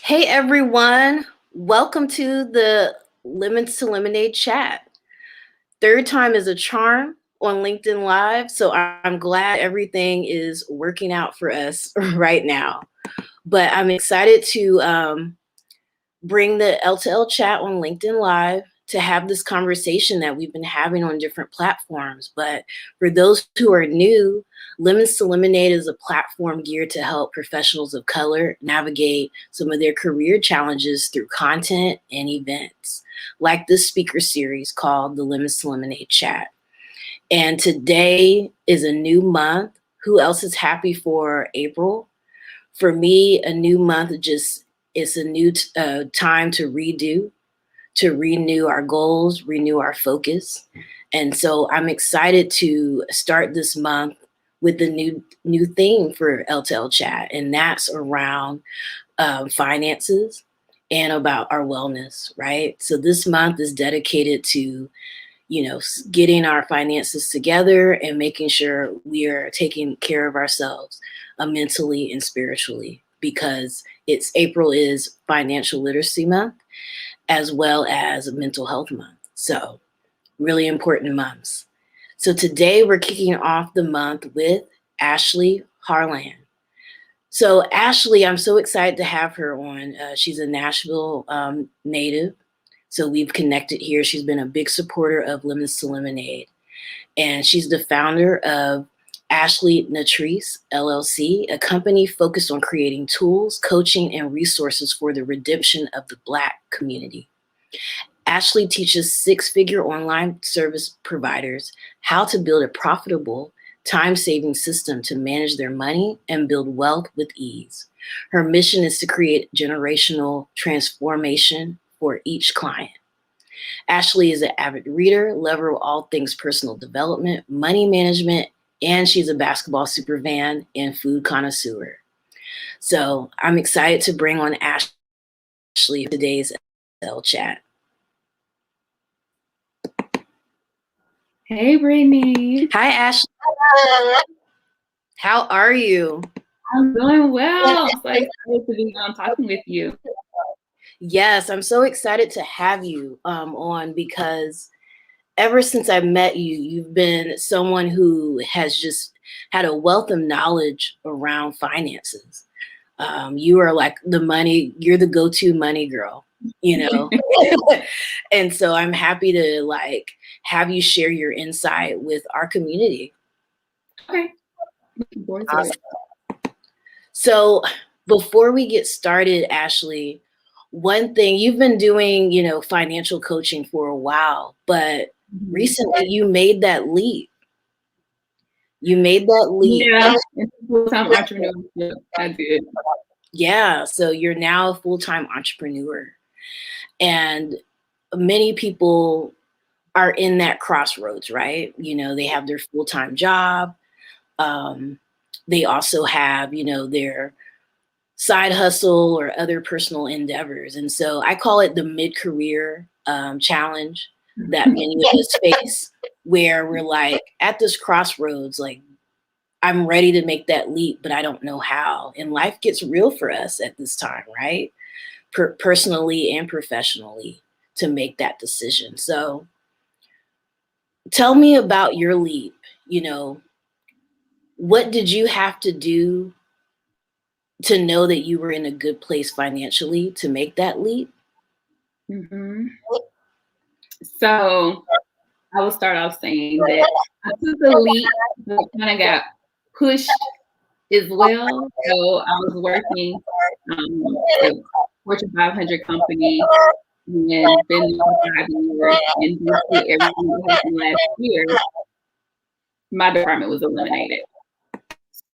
Hey everyone, welcome to the Lemons to Lemonade chat. Third time is a charm on LinkedIn Live, so I'm glad everything is working out for us right now. But I'm excited to bring the L2L chat on LinkedIn Live to have this conversation that we've been having on different platforms. But for those who are new, Lemons to Lemonade is a platform geared to help professionals of color navigate some of their career challenges through content and events, like this speaker series called the Lemons to Lemonade Chat. And today is a new month. Who else is happy for April? For me, a new month just is a new time to redo, to renew our goals, renew our focus. And so I'm excited to start this month with the new theme for LTL Chat, and that's around finances and about our wellness, right? So this month is dedicated to getting our finances together and making sure we are taking care of ourselves mentally and spiritually, because April is Financial Literacy Month as well as Mental Health Month. So really important months. So today we're kicking off the month with Ashley Harlan. So Ashley, I'm so excited to have her on. She's a Nashville native. So we've connected here. She's been a big supporter of Lemons to Lemonade. And she's the founder of Ashley Natrice, LLC, a company focused on creating tools, coaching, and resources for the redemption of the Black community. Ashley teaches six-figure online service providers how to build a profitable, time-saving system to manage their money and build wealth with ease. Her mission is to create generational transformation for each client. Ashley is an avid reader, lover of all things personal development, money management, and she's a basketball super fan and food connoisseur. So I'm excited to bring on Ashley for today's L chat. Hey, Brittany. Hi, Ashley. How are you? I'm doing well. I'm so excited to be on talking with you. Yes, I'm so excited to have you on, because ever since I met you, you've been someone who has just had a wealth of knowledge around finances. You are like you're the go-to money girl, And so I'm happy to have you share your insight with our community. Okay. Looking forward to it. So before we get started, Ashley, one thing you've been doing, financial coaching for a while, but recently you made that leap. Yeah, it's full-time entrepreneurship. I did. Yeah, so you're now a full-time entrepreneur. And many people are in that crossroads, right? They have their full-time job. They also have, their side hustle or other personal endeavors. And so I call it the mid-career challenge that many of us face, where we're like at this crossroads, like I'm ready to make that leap, but I don't know how. And life gets real for us at this time, right? Personally and professionally, to make that decision. So tell me about your leap. What did you have to do to know that you were in a good place financially to make that leap? Mm-hmm. So I will start off saying that I took the leap, but kind of got pushed as well. So I was working at a Fortune 500 company and been there for 5 years, and due to everything that happened last year, my department was eliminated.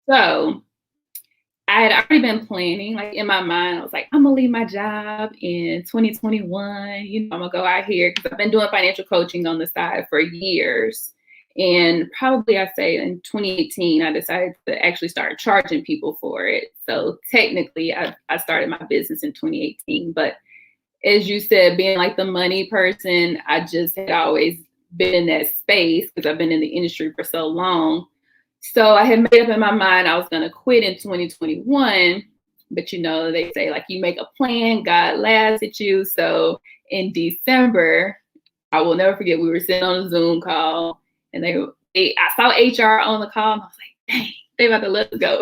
So I had already been planning, like in my mind, I was like, I'm gonna leave my job in 2021. I'm gonna go out here because I've been doing financial coaching on the side for years. And probably I say in 2018, I decided to actually start charging people for it. So technically I started my business in 2018. But as you said, being like the money person, I just had always been in that space because I've been in the industry for so long. So I had made up in my mind I was going to quit in 2021 But they say like you make a plan, God laughs at you. So in December, I will never forget, we were sitting on a Zoom call, and I saw HR on the call, and I was like, dang, they about to let us go.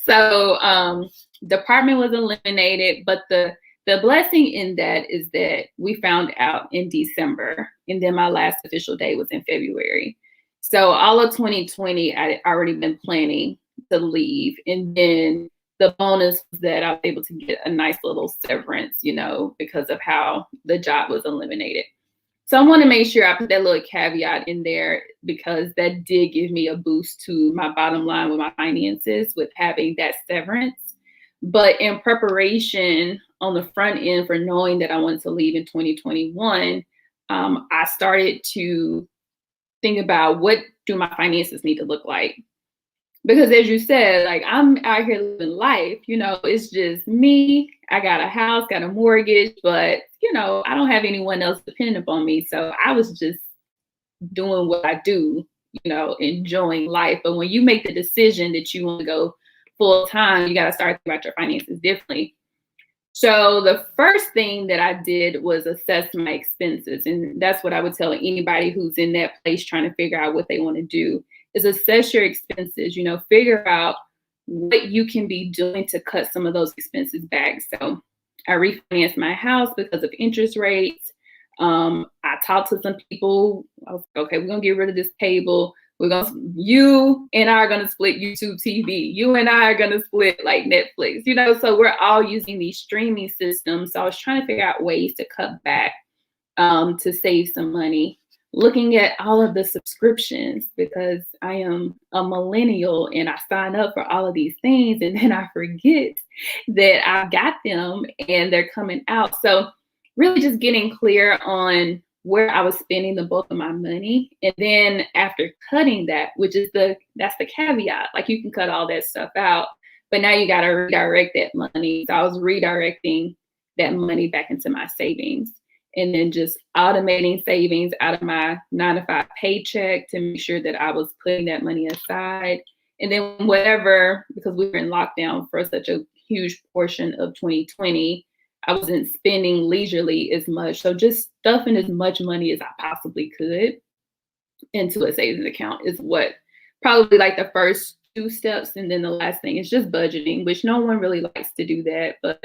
So department was eliminated, but the blessing in that is that we found out in December, and then my last official day was in February. So all of 2020, I had already been planning to leave, and then the bonus was that I was able to get a nice little severance, because of how the job was eliminated. So I want to make sure I put that little caveat in there, because that did give me a boost to my bottom line with my finances with having that severance. But in preparation on the front end for knowing that I wanted to leave in 2021, I started to think about, what do my finances need to look like? Because as you said, like, I'm out here living life, it's just me. I got a house, got a mortgage, but, I don't have anyone else dependent upon me. So I was just doing what I do, enjoying life. But when you make the decision that you want to go full time, you got to start thinking about your finances differently. So the first thing that I did was assess my expenses. And that's what I would tell anybody who's in that place trying to figure out what they want to do, is assess your expenses, figure out what you can be doing to cut some of those expenses back. So I refinanced my house because of interest rates. I talked to some people. I was like, okay, we're going to get rid of this cable. You and I are going to split YouTube TV. You and I are going to split like Netflix, so we're all using these streaming systems. So I was trying to figure out ways to cut back, to save some money, looking at all of the subscriptions, because I am a millennial and I sign up for all of these things and then I forget that I've got them and they're coming out. So really just getting clear on where I was spending the bulk of my money. And then after cutting that, that's the caveat, like you can cut all that stuff out, but now you got to redirect that money. So I was redirecting that money back into my savings, and then just automating savings out of my 9-to-5 paycheck to make sure that I was putting that money aside. And then whatever, because we were in lockdown for such a huge portion of 2020, I wasn't spending leisurely as much. So just stuffing as much money as I possibly could into a savings account is what probably like the first 2 steps. And then the last thing is just budgeting, which no one really likes to do that, but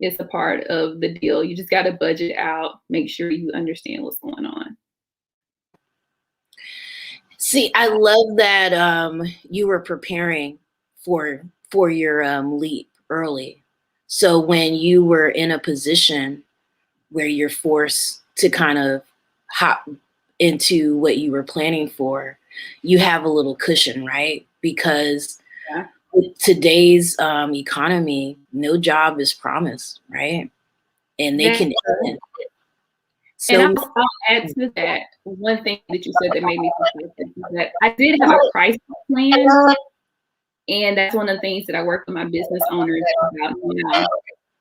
it's a part of the deal. You just got to budget out, make sure you understand what's going on. See, I love that you were preparing for your leap early. So when you were in a position where you're forced to kind of hop into what you were planning for, you have a little cushion, right? Because with today's economy, no job is promised, right? And they can end. So, and I'll add to that one thing that you said that made me think that I did have a crisis plan. And that's one of the things that I work with my business owners about now,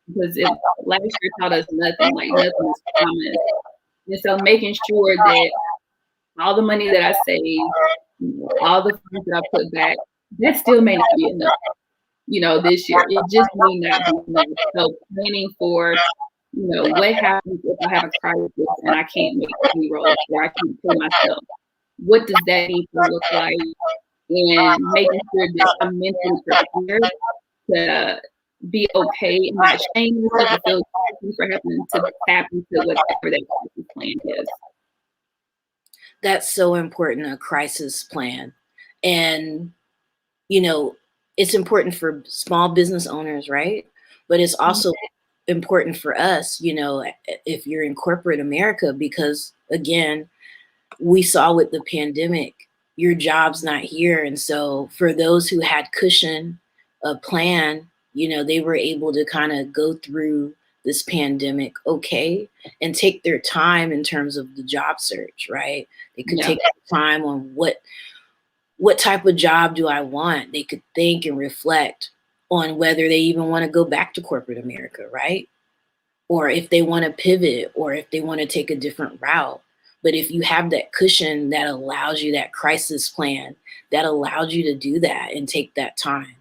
because last year taught us nothing, like nothing was promised. And so making sure that all the money that I save, all the things that I put back, that still may not be enough, this year. It just may not be enough. So planning for, what happens if I have a crisis and I can't make payroll, or I can't pay myself? What does that need to look like? And making sure that I'm mentally prepared to be okay and not shame myself and feel guilty for having to tap into whatever that crisis plan is. That's so important, a crisis plan. And, it's important for small business owners, right? But it's also important for us, if you're in corporate America, because again, we saw with the pandemic, your job's not here. And so for those who had cushion, a plan, they were able to kind of go through this pandemic okay and take their time in terms of the job search, right? They could take time on what type of job do I want? They could think and reflect on whether they even want to go back to corporate America, right? Or if they want to pivot, or if they want to take a different route. But if you have that cushion that allows you, that crisis plan, that allows you to do that and take that time.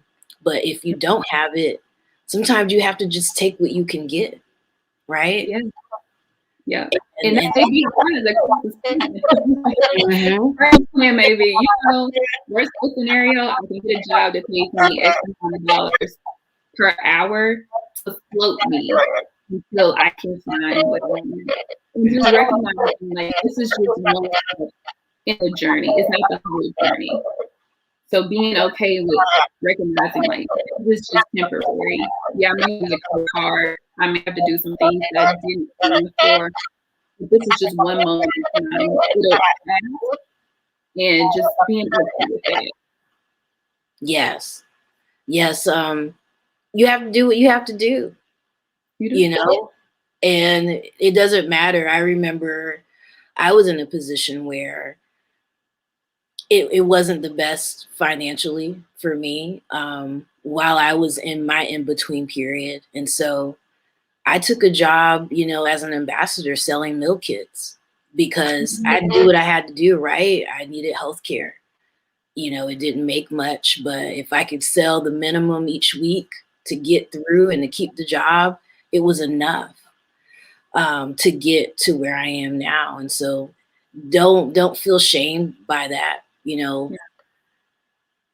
But if you don't have it, sometimes you have to just take what you can get, right? Yeah. Yeah. And that And may be part of the crisis plan. Mhm. Crisis plan may be, worst case scenario, I can get a job that pays me X amount of dollars per hour to float me until I can find what I want. And just recognizing like this is just one step in the journey. It's not the whole journey. So being okay with recognizing like this is just temporary. Yeah, I may have to work hard. I may have to do some things that I didn't plan before. But this is just one moment in time. It'll pass, and just being okay with that. Yes. Yes. You have to do what you have to do, You you do? know? And it doesn't matter. I remember I was in a position where it wasn't the best financially for me while I was in my in between period. And so I took a job, as an ambassador selling meal kits because I Mhm. knew what I had to do, right? I needed health care. It didn't make much, but if I could sell the minimum each week to get through and to keep the job, it was enough to get to where I am now. And so don't feel shamed by that. Yeah.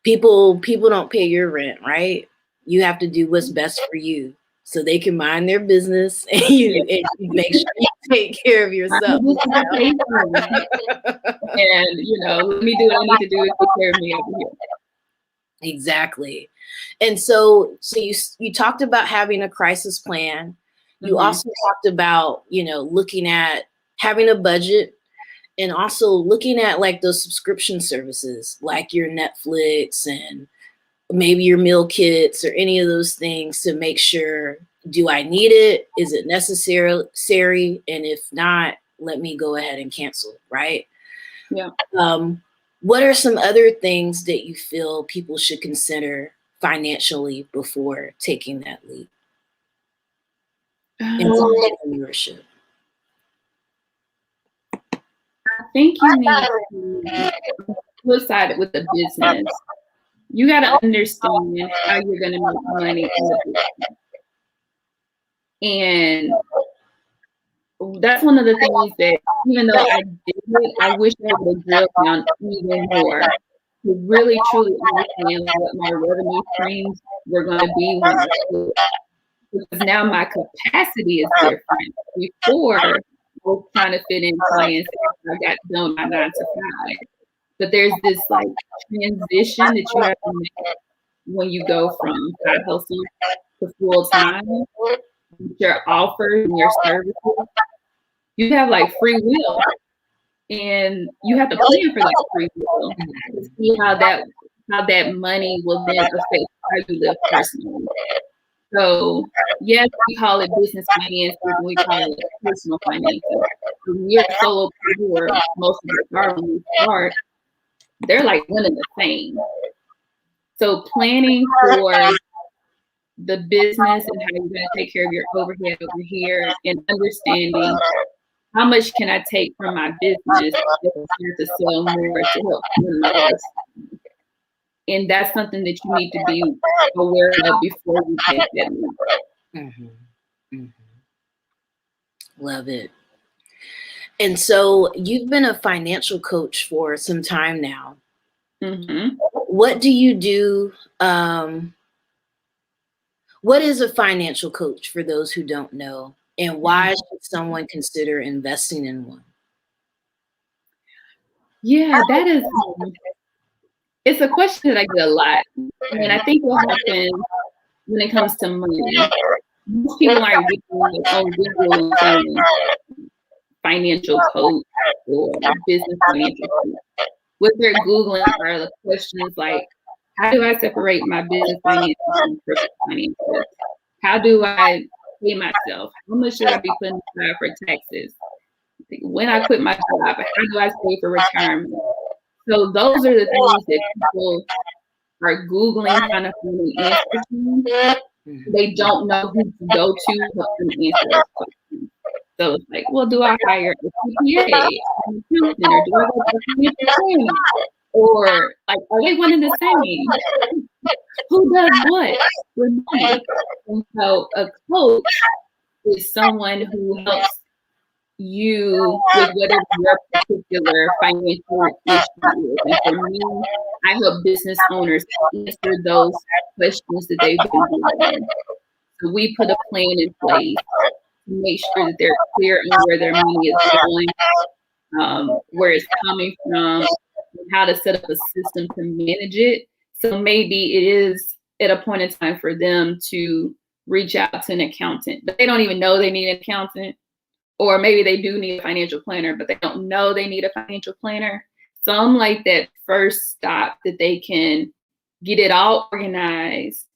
People don't pay your rent, right? You have to do what's best for you so they can mind their business and you make sure you take care of I'm yourself. just gonna pay for it. And let me do what I need to do to take care of me over here. Exactly. And so you talked about having a crisis plan. You Mm-hmm. also talked about, looking at having a budget and also looking at like those subscription services like your Netflix and maybe your meal kits or any of those things to make sure, do I need it? Is it necessary? And if not, let me go ahead and cancel, right? Yeah. What are some other things that you feel people should consider financially before taking that leap into entrepreneurship? I think you need to flip side it with the business. You got to understand how you're going to make money in the business. And that's one of the things that, even though I did it, I wish I would have drilled down even more to really truly understand what my revenue streams were going to be when I quit. Because now my capacity is different. Before, I was trying to fit in clients after I got done my 9 to 5. But there's this like transition that you have to make when you go from side hustle to full time. Your offers and your services, you have like free will, and you have to plan for that free will to see how that money will then affect how you live personally. So yes, we call it business finances and we call it personal finances. When you're a solopreneur, most of us are when we start, they're like one and the same. So planning for the business and how you're going to take care of your overhead over here and understanding how much can I take from my business to sell more to help fund my business. And that's something that you need to be aware of before you take that move. Mm-hmm. Mm-hmm. Love it. And so you've been a financial coach for some time now. Mm-hmm. What do you do? What is a financial coach for those who don't know? And why should someone consider investing in one? Yeah, that is, it's a question that I get a lot. And I think what happens when it comes to money, most people aren't getting on Google and saying financial coach or business financial coach. What they're Googling are the questions like, how do I separate my business finances from personal finances? How do I pay myself? How much should I be putting aside for taxes? When I quit my job, how do I save for retirement? So those are the things that people are Googling trying to find an answer to. They don't know who to go to help them answer those questions. So it's like, well, do I hire a CPA, an accountant, or do I go to a financial planner? Or like, are they one and the same? who does what with money? And so a coach is someone who helps you with whatever your particular financial issue is. And for me, I help business owners answer those questions that they've been given. So we put a plan in place to make sure that they're clear on where their money is going, where it's coming from, and how to set up a system to manage it. So maybe it is at a point in time for them to reach out to an accountant, but they don't even know they need an accountant. Or maybe they do need a financial planner, but they don't know they need a financial planner. So I'm like that first stop that they can get it all organized,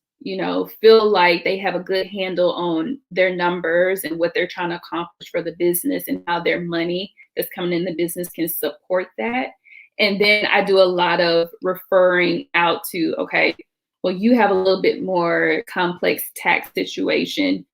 feel like they have a good handle on their numbers and what they're trying to accomplish for the business and how their money that's coming in the business can support that. And then I do a lot of referring out to, okay, well, you have a little bit more complex tax situation.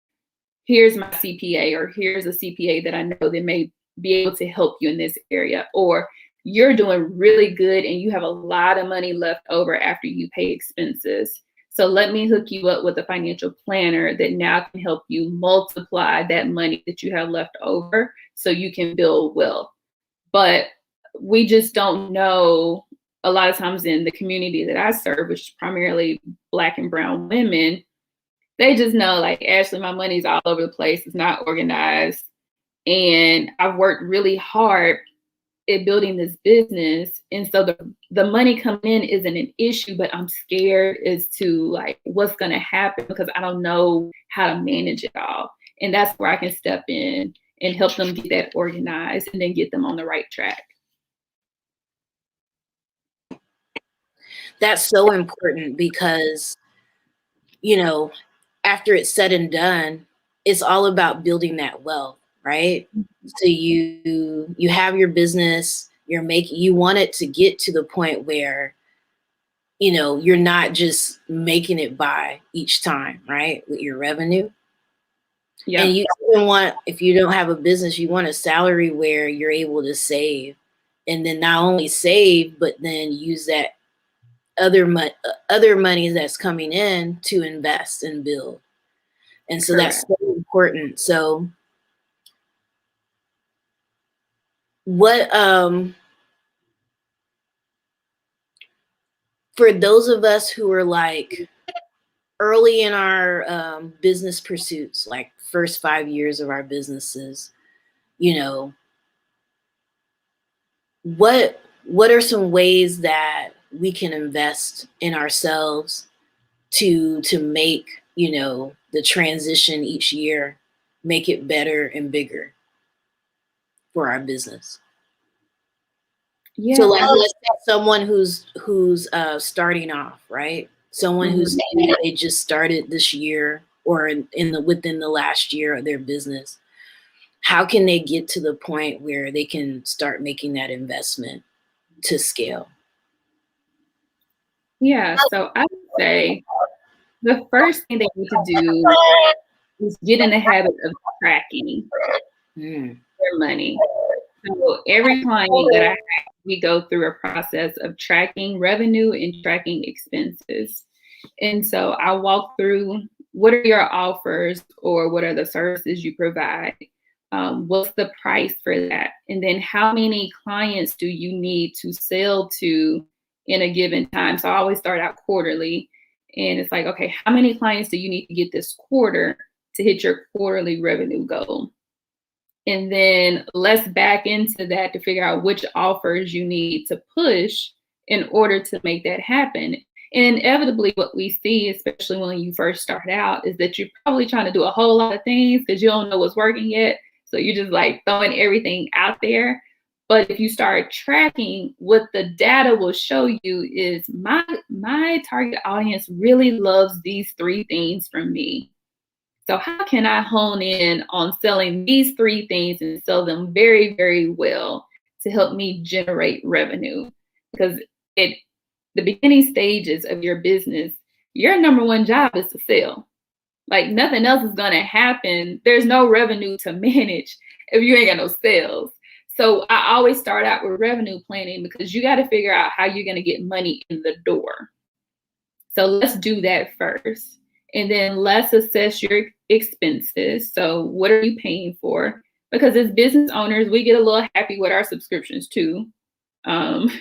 Here's my CPA, or here's a CPA that I know that may be able to help you in this area. Or you're doing really good and you have a lot of money left over after you pay expenses. So let me hook you up with a financial planner that now can help you multiply that money that you have left over so you can build wealth. But we just don't know a lot of times in the community that I serve, which is primarily Black and brown women. They just know, like, Ashley, my money's all over the place. It's not organized. And I've worked really hard at building this business. And so the money coming in isn't an issue, but I'm scared as to like what's going to happen because I don't know how to manage it all. And that's where I can step in and help them get that organized and then get them on the right track. That's so important because, after it's said and done, it's all about building that wealth, right? So you have your business, you want it to get to the point where, you're not just making it by each time, right? With your revenue. Yeah. And you even want, if you don't have a business, you want a salary where you're able to save, and then not only save, but then use that other money that's coming in to invest and build. And so Correct. That's so important. So what for those of us who are like early in our business pursuits, like first 5 years of our businesses, what are some ways that we can invest in ourselves to make, the transition each year, make it better and bigger for our business? Yeah. So like, let's say someone who's starting off, right? Someone who's they just started this year or within the last year of their business. How can they get to the point where they can start making that investment to scale? Yeah, so I would say the first thing they need to do is get in the habit of tracking their money. So every client that I have, we go through a process of tracking revenue and tracking expenses. And so I walk through, what are your offers or what are the services you provide? What's the price for that? And then how many clients do you need to sell to in a given time? So I always start out quarterly. And it's like, okay, how many clients do you need to get this quarter to hit your quarterly revenue goal? And then let's back into that to figure out which offers you need to push in order to make that happen. And inevitably what we see, especially when you first start out, is that you're probably trying to do a whole lot of things because you don't know what's working yet. So you're just like throwing everything out there. But if you start tracking, what the data will show you is my target audience really loves these 3 things from me. So how can I hone in on selling these 3 things and sell them very, very well to help me generate revenue? Because at the beginning stages of your business, your number one job is to sell. Like nothing else is going to happen. There's no revenue to manage if you ain't got no sales. So I always start out with revenue planning because you got to figure out how you're going to get money in the door. So let's do that first. And then let's assess your expenses. So what are you paying for? Because as business owners, we get a little happy with our subscriptions too. Um,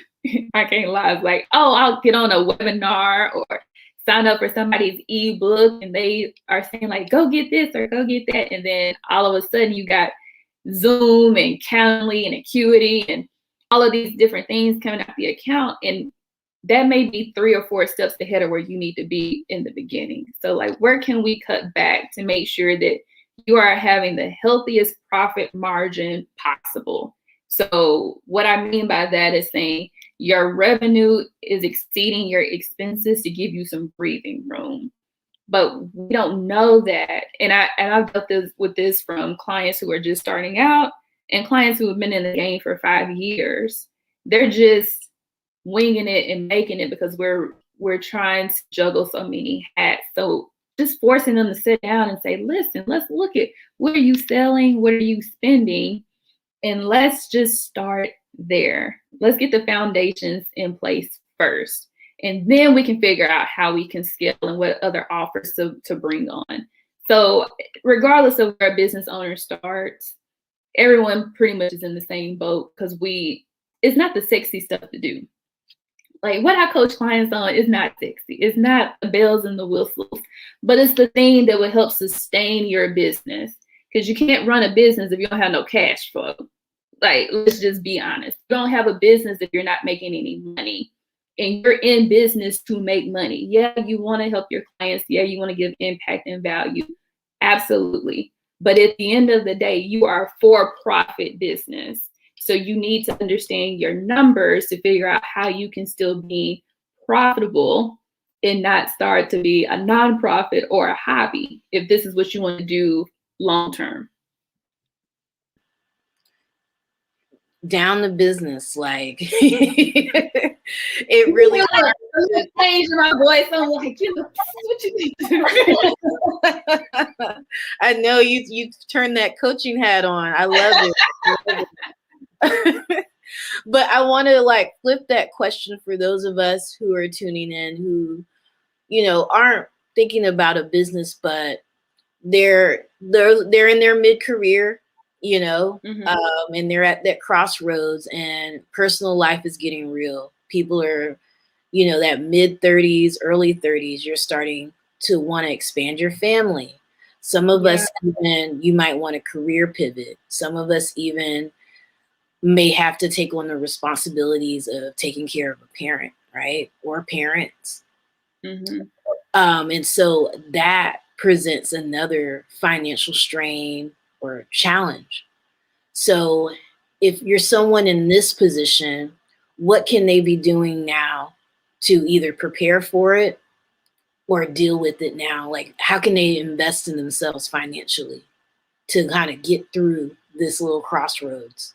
I can't lie. It's like, oh, I'll get on a webinar or sign up for somebody's ebook and they are saying like, go get this or go get that. And then all of a sudden you got Zoom and Calendly and Acuity and all of these different things coming out the account. And that may be 3 or 4 steps ahead of where you need to be in the beginning. So like, where can we cut back to make sure that you are having the healthiest profit margin possible? So what I mean by that is saying your revenue is exceeding your expenses to give you some breathing room. But we don't know that. And I've dealt with this from clients who are just starting out and clients who have been in the game for 5 years. They're just winging it and making it because we're trying to juggle so many hats. So just forcing them to sit down and say, listen, let's look at what are you selling? What are you spending? And let's just start there. Let's get the foundations in place first. And then we can figure out how we can scale and what other offers to bring on. So regardless of where a business owner starts, everyone pretty much is in the same boat because it's not the sexy stuff to do. Like what I coach clients on is not sexy. It's not the bells and the whistles, but it's the thing that will help sustain your business. Because you can't run a business if you don't have no cash flow. Like, let's just be honest. You don't have a business if you're not making any money. And you're in business to make money. Yeah, you want to help your clients. Yeah, you want to give impact and value. Absolutely. But at the end of the day, you are a for-profit business. So you need to understand your numbers to figure out how you can still be profitable and not start to be a nonprofit or a hobby if this is what you want to do long term. Down to business, like it really changed my voice. I'm like, you know, what you need to do. I know you turned that coaching hat on. I love it. But I want to like flip that question for those of us who are tuning in who, you know, aren't thinking about a business, but they're in their mid-career, you know, and they're at that crossroads and personal life is getting real. People are, you know, that mid-30s, early 30s, you're starting to want to expand your family. Some of us even, you might want a career pivot. Some of us even may have to take on the responsibilities of taking care of a parent, right? Or parents. And so that presents another financial strain or challenge. So if you're someone in this position, what can they be doing now to either prepare for it or deal with it now? Like, how can they invest in themselves financially to kind of get through this little crossroads?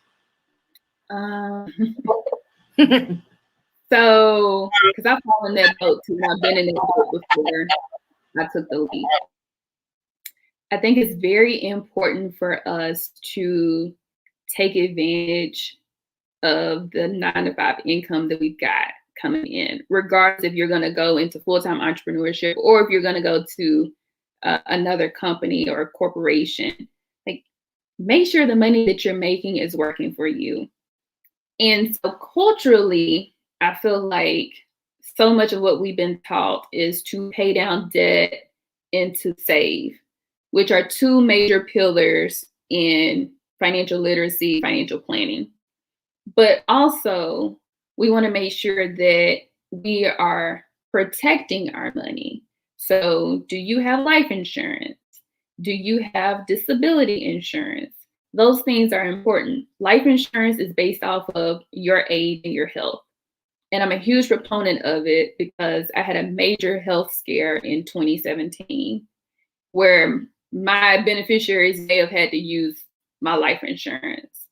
So, because I've fallen that boat too, I've been in that boat before I took the leap. I think it's very important for us to take advantage of the 9-to-5 income that we've got coming in, regardless if you're going to go into full-time entrepreneurship or if you're going to go to another company or a corporation. Like, make sure the money that you're making is working for you. And so culturally, I feel like so much of what we've been taught is to pay down debt and to save, which are 2 major pillars in financial literacy, financial planning. But also, we want to make sure that we are protecting our money. So, do you have life insurance? Do you have disability insurance? Those things are important. Life insurance is based off of your age and your health. And I'm a huge proponent of it because I had a major health scare in 2017 where my beneficiaries may have had to use my life insurance.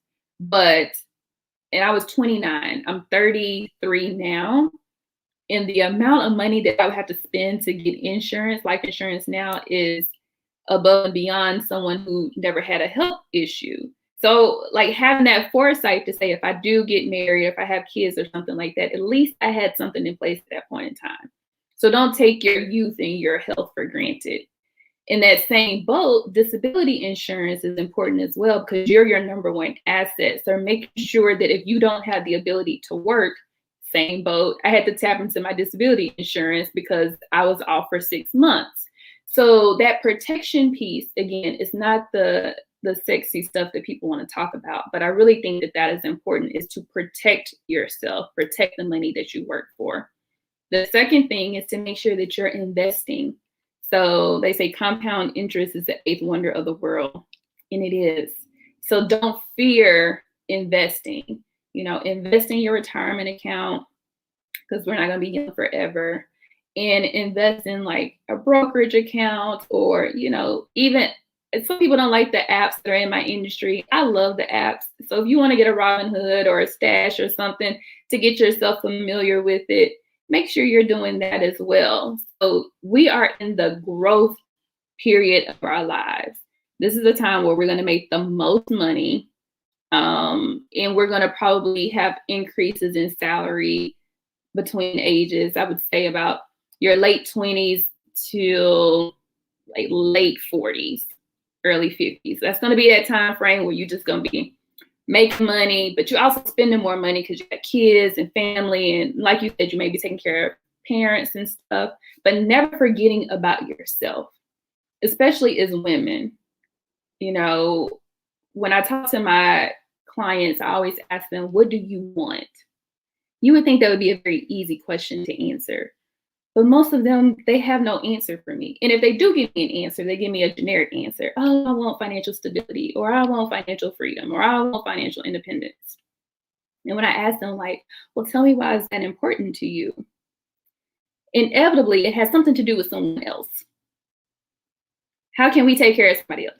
And I was 29, I'm 33 now. And the amount of money that I would have to spend to get insurance, life insurance now is above and beyond someone who never had a health issue. So like having that foresight to say, if I do get married, if I have kids or something like that, at least I had something in place at that point in time. So don't take your youth and your health for granted. In that same boat, disability insurance is important as well because you're your number one asset. So making sure that if you don't have the ability to work, same boat, I had to tap into my disability insurance because I was off for 6 months. So that protection piece, again, is not the sexy stuff that people want to talk about, but I really think that that is important, is to protect yourself, protect the money that you work for. The second thing is to make sure that you're investing. So they say compound interest is the eighth wonder of the world, and it is. So don't fear investing. Invest in your retirement account because we're not going to be young forever, and invest in like a brokerage account, or even some people don't like the apps that are in my industry. I love the apps. So if you want to get a Robinhood or a Stash or something to get yourself familiar with it, make sure you're doing that as well. So we are in the growth period of our lives. This is a time where we're going to make the most money, and we're going to probably have increases in salary between ages, I would say about your late 20s to like late 40s, early 50s. That's going to be that time frame where you're just going to be making money, but you're also spending more money because you got kids and family. And like you said, you may be taking care of parents and stuff, but never forgetting about yourself, especially as women. When I talk to my clients, I always ask them, what do you want? You would think that would be a very easy question to answer, but most of them, they have no answer for me. And if they do give me an answer, they give me a generic answer. Oh, I want financial stability, or I want financial freedom, or I want financial independence. And when I ask them, like, well, tell me why is that important to you? Inevitably, it has something to do with someone else. How can we take care of somebody else?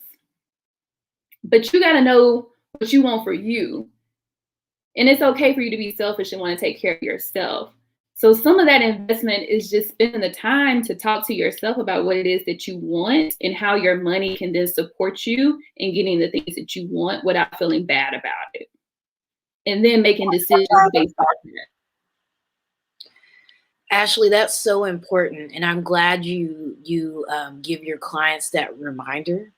But you got to know what you want for you. And it's okay for you to be selfish and want to take care of yourself. So some of that investment is just spending the time to talk to yourself about what it is that you want and how your money can then support you in getting the things that you want without feeling bad about it. And then making decisions based on that. Ashley, that's so important, and I'm glad you give your clients that reminder,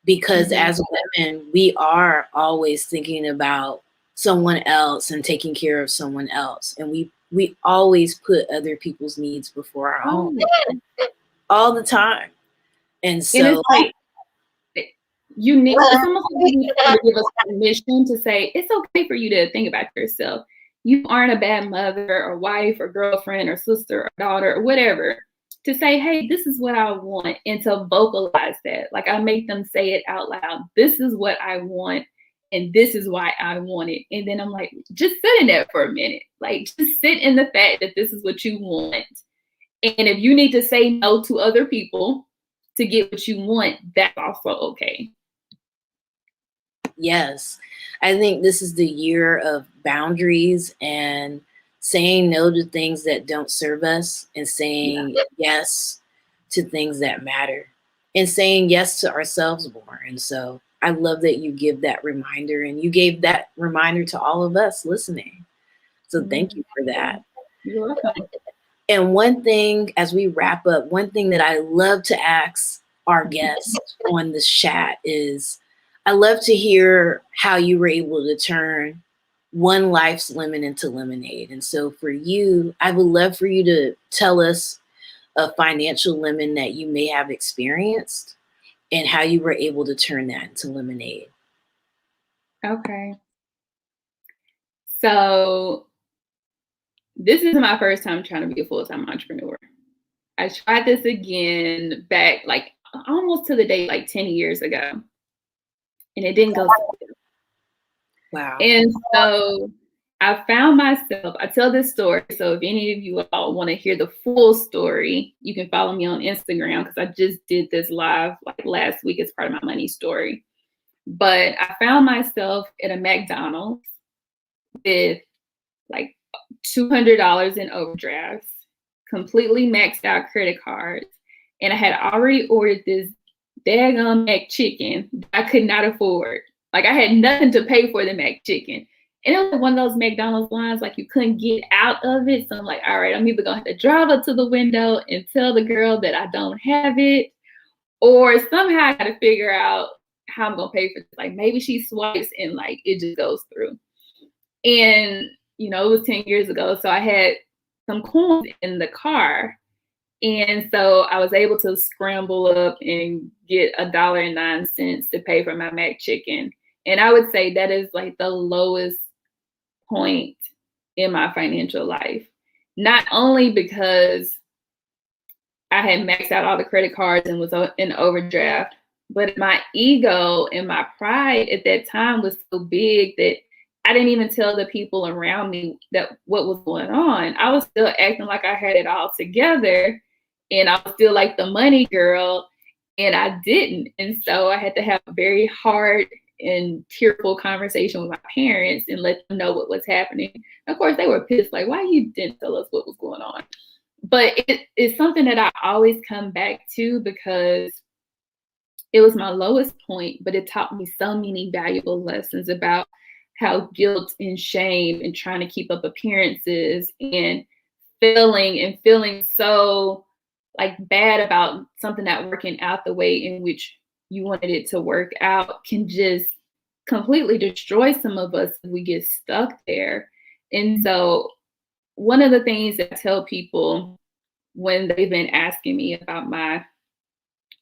because as women, we are always thinking about someone else and taking care of someone else, and we always put other people's needs before our own all the time. And so, and it's like you need, it's almost like you need to give us permission to say it's okay for you to think about yourself. You aren't a bad mother or wife or girlfriend or sister or daughter or whatever. To say, hey, this is what I want, and to vocalize that. Like I make them say it out loud. This is what I want, and this is why I want it. And then I'm like, just sit in that for a minute. Like just sit in the fact that this is what you want. And if you need to say no to other people to get what you want, that's also okay. Yes, I think this is the year of boundaries and saying no to things that don't serve us, and saying yes to things that matter, and saying yes to ourselves more. And so I love that you give that reminder, and you gave that reminder to all of us listening. So thank you for that. You're welcome. And one thing, as we wrap up, one thing that I love to ask our guests on this chat is, I love to hear how you were able to turn one life's lemon into lemonade. And so for you, I would love for you to tell us a financial lemon that you may have experienced and how you were able to turn that into lemonade. Okay. So this is my first time trying to be a full-time entrepreneur. I tried this again back like almost to the day, like 10 years ago. And it didn't go so well. Wow. And so I found myself, I tell this story. So if any of you all want to hear the full story, you can follow me on Instagram, because I just did this live like last week as part of my money story. But I found myself at a McDonald's with like $200 in overdrafts, completely maxed out credit cards. And I had already ordered this daggone McChicken that I could not afford. Like I had nothing to pay for the McChicken. And it was one of those McDonald's lines, like you couldn't get out of it. So I'm like, all right, I'm either gonna have to drive up to the window and tell the girl that I don't have it, or somehow I gotta figure out how I'm gonna pay for this. Like maybe she swipes and like it just goes through. And it was 10 years ago. So I had some coins in the car. And so I was able to scramble up and get $1.09 to pay for my mac chicken. And I would say that is like the lowest point in my financial life. Not only because I had maxed out all the credit cards and was in overdraft, but my ego and my pride at that time was so big that I didn't even tell the people around me that what was going on. I was still acting like I had it all together, and I was still like the money girl, and I didn't. And so I had to have a very hard and tearful conversation with my parents and let them know what was happening. Of course, they were pissed, like, why you didn't tell us what was going on? But it's something that I always come back to because it was my lowest point, but it taught me so many valuable lessons about how guilt and shame and trying to keep up appearances and feeling so like bad about something not working out the way in which you wanted it to work out can just completely destroy some of us if we get stuck there. And so one of the things that I tell people when they've been asking me about my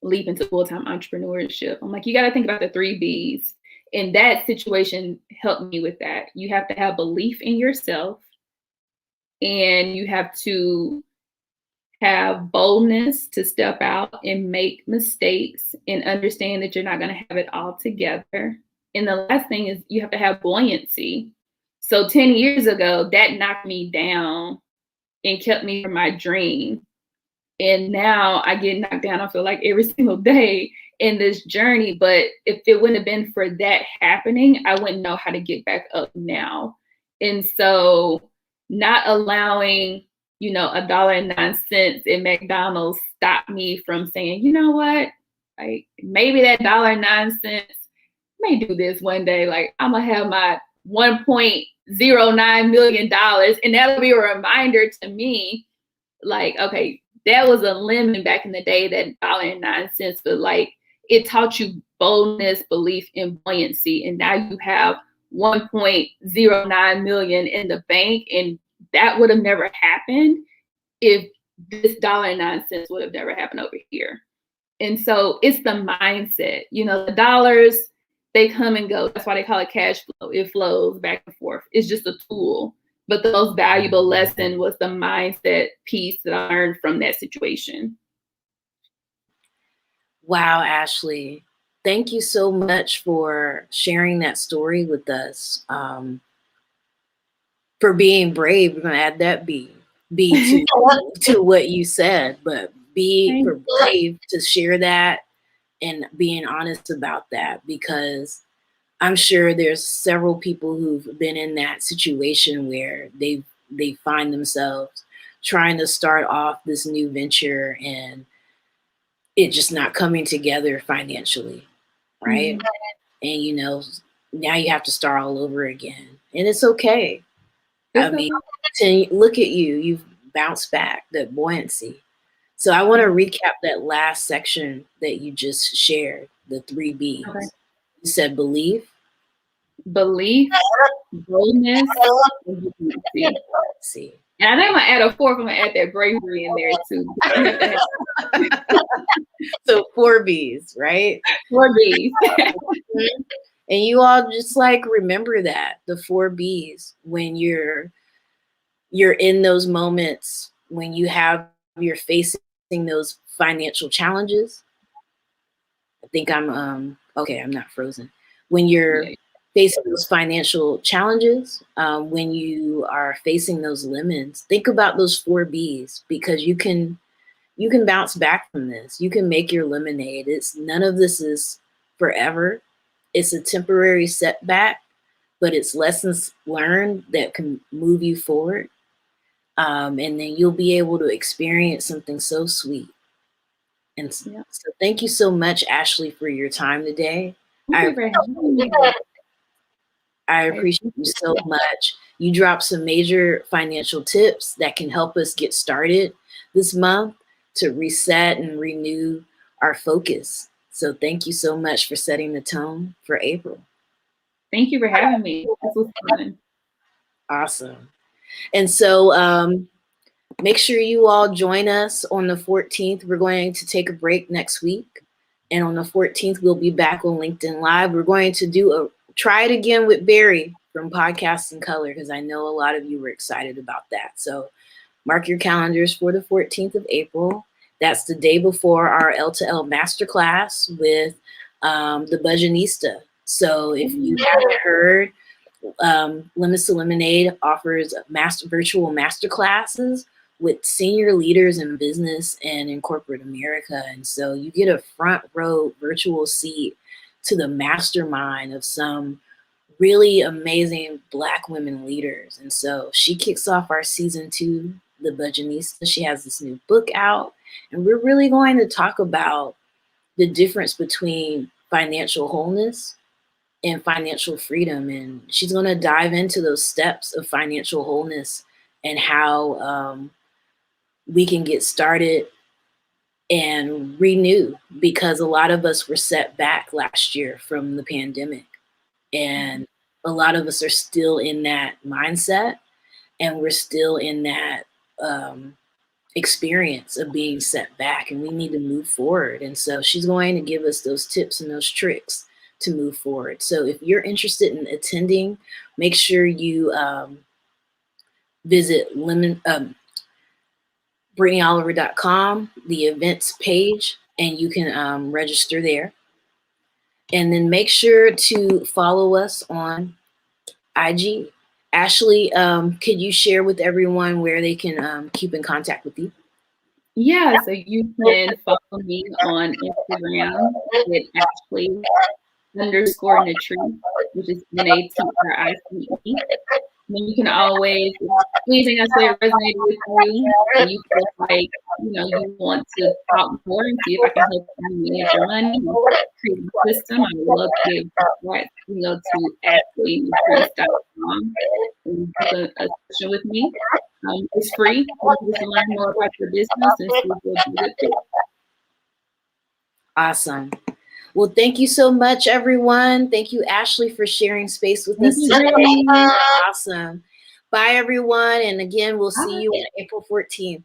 leap into full-time entrepreneurship, I'm like, you got to think about the 3 B's. And that situation helped me with that. You have to have belief in yourself, and you have to have boldness to step out and make mistakes and understand that you're not going to have it all together. And the last thing is you have to have buoyancy. So 10 years ago, that knocked me down and kept me from my dream. And now I get knocked down, I feel like every single day in this journey. But if it wouldn't have been for that happening, I wouldn't know how to get back up now. And so not allowing, $1.09 at McDonald's stop me from saying, you know what, like maybe that $1.09 may do this one day. Like I'm gonna have my $1.09 million. And that'll be a reminder to me, like, okay, that was a lemon back in the day, that $1.09, but like it taught you boldness, belief, and buoyancy. And now you have 1.09 million in the bank. And that would have never happened if this $1.09 would have never happened over here. And so it's the mindset, the dollars, they come and go. That's why they call it cash flow. It flows back and forth. It's just a tool. But the most valuable lesson was the mindset piece that I learned from that situation. Wow, Ashley. Thank you so much for sharing that story with us. For being brave, we're going to add that B to what you said, but be for brave to share that and being honest about that, because I'm sure there's several people who've been in that situation where they find themselves trying to start off this new venture and it just not coming together financially, right? Mm-hmm. And now you have to start all over again, and it's okay. I mean, look at you, you've bounced back, that buoyancy. So I want to recap that last section that you just shared, the 3 B's. Okay. You said belief, boldness, and buoyancy. And I think I'm gonna add a fourth. I'm gonna add that bravery in there too. So 4 B's, right? 4 B's. And you all just like remember that, the 4 B's, when you're in those moments, when you're facing those financial challenges. I think I'm okay, I'm not frozen. When you're facing those financial challenges, when you are facing those lemons, think about those 4 B's, because you can bounce back from this. You can make your lemonade. None of this is forever. It's a temporary setback, but it's lessons learned that can move you forward. And then you'll be able to experience something so sweet. And so thank you so much, Ashley, for your time today. I I I appreciate you appreciate so you. much. You dropped some major financial tips that can help us get started this month to reset and renew our focus. So thank you so much for setting the tone for April. Thank you for having me. This was fun. Awesome. And so make sure you all join us on the 14th. We're going to take a break next week. And on the 14th, we'll be back on LinkedIn Live. We're going to try it again with Barry from Podcasts in Color, because I know a lot of you were excited about that. So mark your calendars for the 14th of April. That's the day before our L2L masterclass with the Budgetista. So if you haven't heard, Limits to Lemonade offers virtual master classes with senior leaders in business and in corporate America. And so you get a front row virtual seat to the mastermind of some really amazing Black women leaders. And so she kicks off our season 2, The Budgetista. She has this new book out, and we're really going to talk about the difference between financial wholeness and financial freedom. And she's going to dive into those steps of financial wholeness and how we can get started and renew, because a lot of us were set back last year from the pandemic. And a lot of us are still in that mindset, and we're still in that experience of being set back, and we need to move forward. And so she's going to give us those tips and those tricks to move forward. So if you're interested in attending, make sure you visit BrittanyOliver.com, the events page, and you can register there. And then make sure to follow us on IG. Ashley, could you share with everyone where they can keep in contact with you? Yeah, so you can follow me on Instagram with Ashley_Natrice, which is Natrice. And you can always, if anything I said resonated with you, and you feel like, you want to talk more and see if I can help you manage your money and create a system, I would love to be able to do that. To ashleynatrice.com and book a session with me. It's free. You can just learn more about your business and see if you'll be a good fit. Awesome. Well, thank you so much, everyone. Thank you, Ashley, for sharing space with Thank us you, today. Brittany. Awesome. Bye, everyone. And again, we'll see Bye. you on April 14th.